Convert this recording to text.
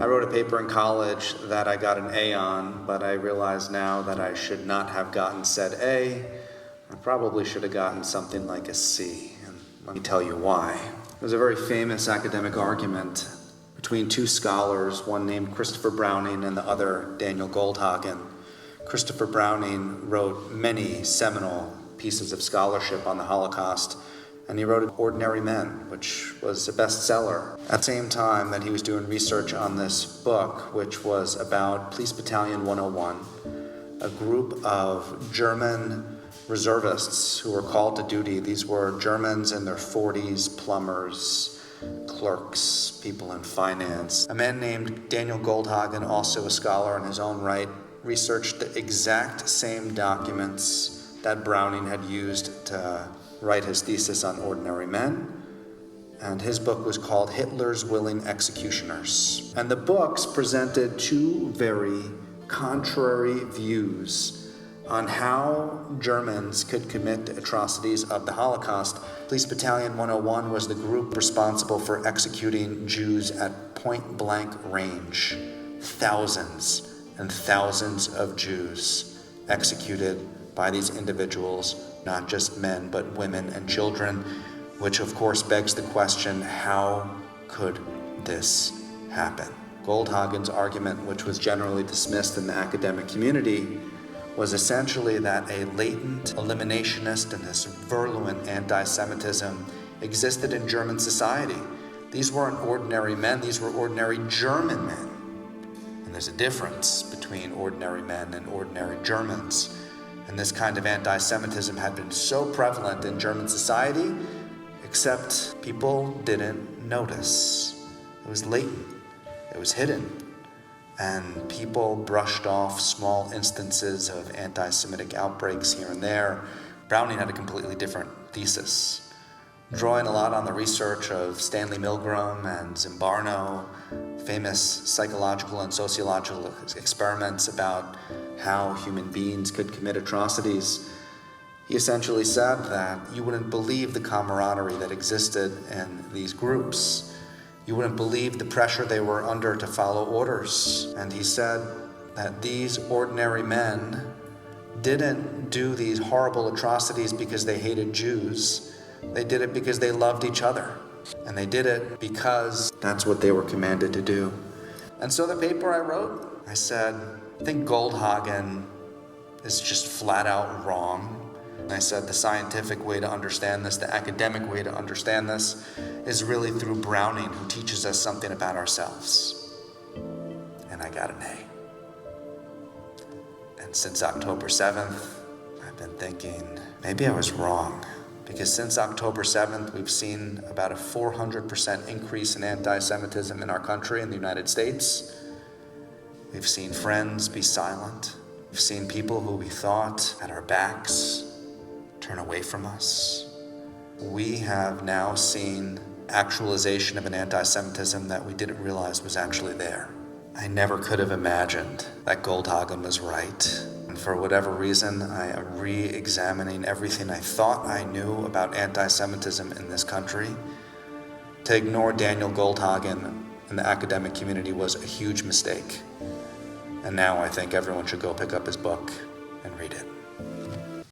I wrote a paper in college that I got an A on, but I realize now that I should not have gotten said A. I probably should have gotten something like a C, and let me tell you why. There's a very famous academic argument between two scholars, one named Christopher Browning and the other Daniel Goldhagen. Christopher Browning wrote many seminal pieces of scholarship on the Holocaust, and he wrote Ordinary Men, which was a bestseller. At the same time that he was doing research on this book, which was about Police Battalion 101, a group of German reservists who were called to duty. These were Germans in their 40s, plumbers, clerks, people in finance. A man named Daniel Goldhagen, also a scholar in his own right, researched the exact same documents that Browning had used to write his thesis on Ordinary Men, and his book was called Hitler's Willing Executioners. And the books presented two very contrary views on how Germans could commit the atrocities of the Holocaust. Police Battalion 101 was the group responsible for executing Jews at point-blank range. Thousands and thousands of Jews executed by these individuals, not just men, but women and children, which of course begs the question, how could this happen? Goldhagen's argument, which was generally dismissed in the academic community, was essentially that a latent eliminationist and this virulent anti-Semitism existed in German society. These weren't ordinary men, these were ordinary German men. And there's a difference between ordinary men and ordinary Germans. And this kind of anti-Semitism had been so prevalent in German society, except people didn't notice. It was latent, it was hidden, and people brushed off small instances of anti-Semitic outbreaks here and there. Browning had a completely different thesis, drawing a lot on the research of Stanley Milgram and Zimbardo, famous psychological and sociological experiments about how human beings could commit atrocities. He essentially said that you wouldn't believe the camaraderie that existed in these groups. You wouldn't believe the pressure they were under to follow orders. And he said that these ordinary men didn't do these horrible atrocities because they hated Jews. They did it because they loved each other. And they did it because that's what they were commanded to do. And so the paper I wrote, I said, I think Goldhagen is just flat out wrong. And I said the scientific way to understand this, the academic way to understand this, is really through Browning, who teaches us something about ourselves. And I got an A. And since October 7th, I've been thinking, maybe I was wrong. Because since October 7th, we've seen about a 400% increase in anti-Semitism in our country, in the United States. We've seen friends be silent. We've seen people who we thought had our backs turn away from us. We have now seen actualization of an anti-Semitism that we didn't realize was actually there. I never could have imagined that Goldhagen was right. And for whatever reason, I am re-examining everything I thought I knew about anti-Semitism in this country. To ignore Daniel Goldhagen in the academic community was a huge mistake. And now I think everyone should go pick up his book and read it.